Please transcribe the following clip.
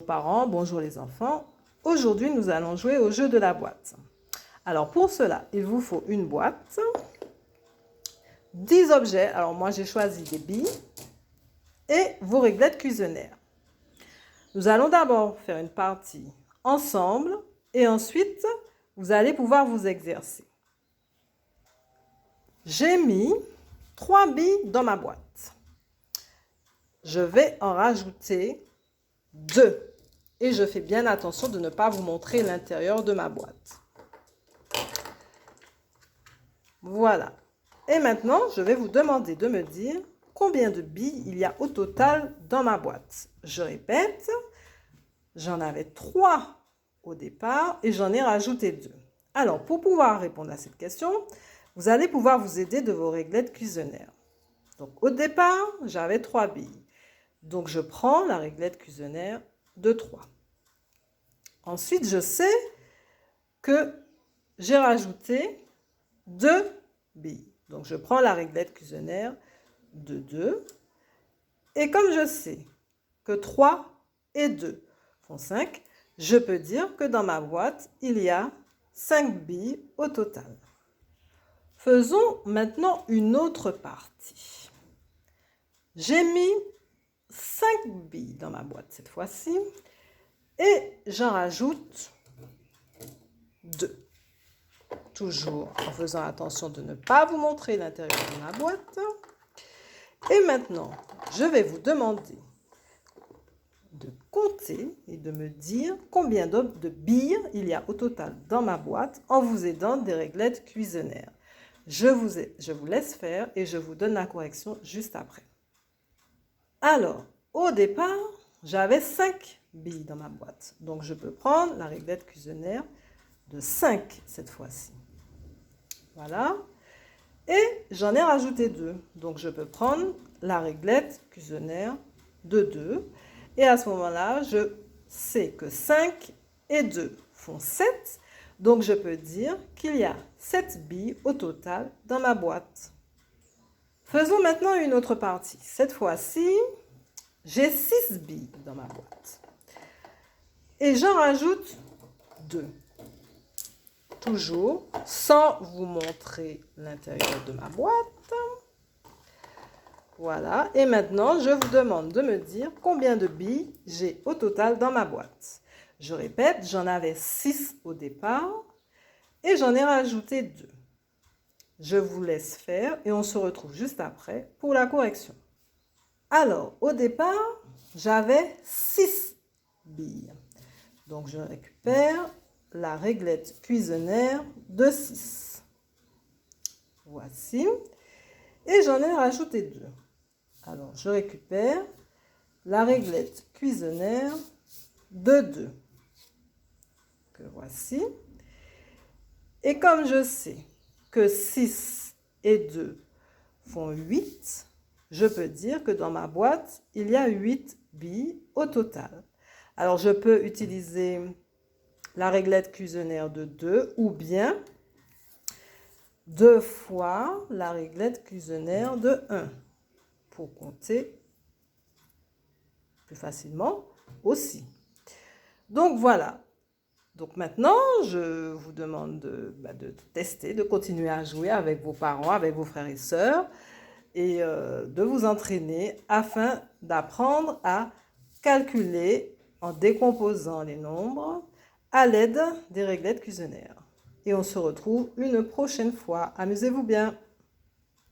Parents, bonjour les enfants. Aujourd'hui, nous allons jouer au jeu de la boîte. Alors pour cela, il vous faut une boîte, 10 objets. Alors moi, j'ai choisi des billes et vos réglettes cuisinières. Nous allons d'abord faire une partie ensemble et ensuite, vous allez pouvoir vous exercer. J'ai mis 3 billes dans ma boîte. Je vais en rajouter 2. Et je fais bien attention de ne pas vous montrer l'intérieur de ma boîte. Voilà. Et maintenant, je vais vous demander de me dire combien de billes il y a au total dans ma boîte. Je répète, j'en avais 3 au départ et j'en ai rajouté 2. Alors, pour pouvoir répondre à cette question, vous allez pouvoir vous aider de vos réglettes cuisinières. Donc, au départ, j'avais 3 billes. Donc, je prends la réglette cuisinière de 3. Ensuite, je sais que j'ai rajouté 2 billes. Donc, je prends la réglette cuisinière de 2. Et comme je sais que 3 et 2 font 5, je peux dire que dans ma boîte, il y a 5 billes au total. Faisons maintenant une autre partie. J'ai mis 5 billes dans ma boîte cette fois-ci. Et j'en rajoute 2. Toujours en faisant attention de ne pas vous montrer l'intérieur de ma boîte. Et maintenant, je vais vous demander de compter et de me dire combien de billes il y a au total dans ma boîte en vous aidant des réglettes cuisinières. Je vous laisse faire et je vous donne la correction juste après. Alors, au départ, j'avais 5 billes dans ma boîte. Donc, je peux prendre la réglette cuisinière de 5 cette fois-ci. Voilà. Et j'en ai rajouté 2. Donc, je peux prendre la réglette cuisinière de 2. Et à ce moment-là, je sais que 5 et 2 font 7. Donc, je peux dire qu'il y a 7 billes au total dans ma boîte. Faisons maintenant une autre partie. Cette fois-ci, j'ai 6 billes dans ma boîte. Et j'en rajoute 2. Toujours sans vous montrer l'intérieur de ma boîte. Voilà. Et maintenant, je vous demande de me dire combien de billes j'ai au total dans ma boîte. Je répète, j'en avais 6 au départ et j'en ai rajouté 2. Je vous laisse faire et on se retrouve juste après pour la correction. Alors, au départ, j'avais 6 billes. Donc, je récupère la réglette cuisinière de 6. Voici. Et j'en ai rajouté 2. Alors, je récupère la réglette cuisinière de 2. Que voici. Et comme je sais que 6 et 2 font 8, je peux dire que dans ma boîte, il y a 8 billes au total. Alors, je peux utiliser la réglette cuisinière de 2 ou bien 2 fois la réglette cuisinière de 1 pour compter plus facilement aussi. Donc, voilà. Donc, maintenant, je vous demande de tester, de continuer à jouer avec vos parents, avec vos frères et sœurs et de vous entraîner afin d'apprendre à calculer en décomposant les nombres à l'aide des réglettes cuisinières. Et on se retrouve une prochaine fois. Amusez-vous bien!